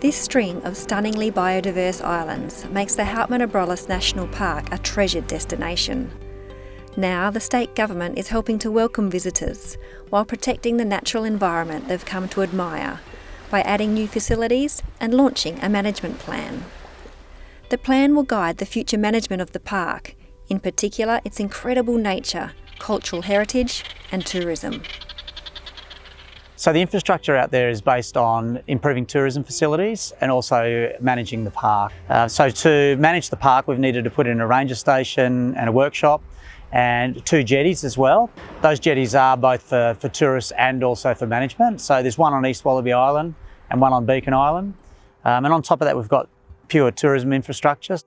This string of stunningly biodiverse islands makes the Houtman Abrolhos National Park a treasured destination. Now the state government is helping to welcome visitors while protecting the natural environment they've come to admire by adding new facilities and launching a management plan. The plan will guide the future management of the park, in particular its incredible nature, cultural heritage and tourism. So the infrastructure out there is based on improving tourism facilities and also managing the park. So to manage the park, we've needed to put in a ranger station and a workshop and 2 jetties as well. Those jetties are both for tourists and also for management. So there's one on East Wallaby Island and one on Beacon Island. And on top of that, we've got pure tourism infrastructure.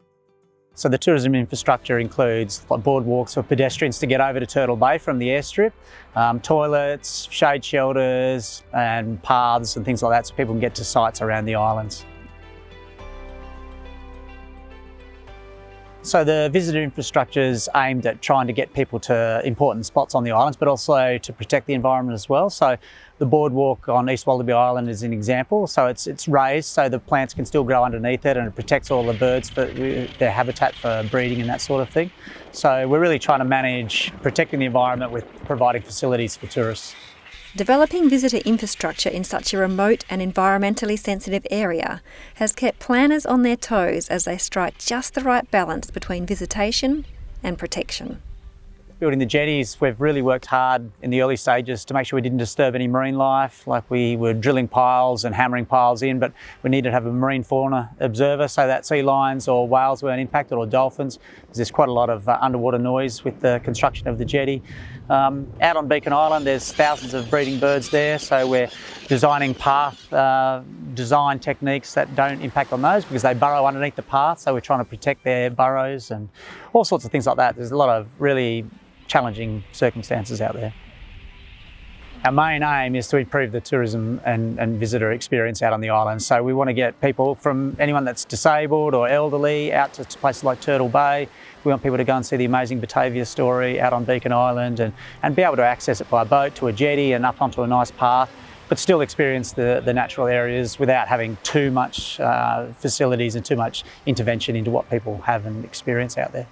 So the tourism infrastructure includes boardwalks for pedestrians to get over to Turtle Bay from the airstrip, toilets, shade shelters and paths and things like that so people can get to sites around the islands. So the visitor infrastructure is aimed at trying to get people to important spots on the islands, but also to protect the environment as well. So the boardwalk on East Wallaby Island is an example. So it's raised so the plants can still grow underneath it, and it protects all the birds for their habitat for breeding and that sort of thing. So we're really trying to manage protecting the environment with providing facilities for tourists. Developing visitor infrastructure in such a remote and environmentally sensitive area has kept planners on their toes as they strike just the right balance between visitation and protection. Building the jetties, we've really worked hard in the early stages to make sure we didn't disturb any marine life. Like we were drilling piles and hammering piles in, but we needed to have a marine fauna observer so that sea lions or whales weren't impacted, or dolphins. There's quite a lot of underwater noise with the construction of the jetty. Out on Beacon Island, there's thousands of breeding birds there, so we're designing path design techniques that don't impact on those because they burrow underneath the path, so we're trying to protect their burrows and all sorts of things like that. There's a lot of really challenging circumstances out there. Our main aim is to improve the tourism and visitor experience out on the island. So we want to get people, from anyone that's disabled or elderly, out to places like Turtle Bay. We want people to go and see the amazing Batavia story out on Beacon Island and be able to access it by boat to a jetty and up onto a nice path, but still experience the natural areas without having too much facilities and too much intervention into what people have and experience out there.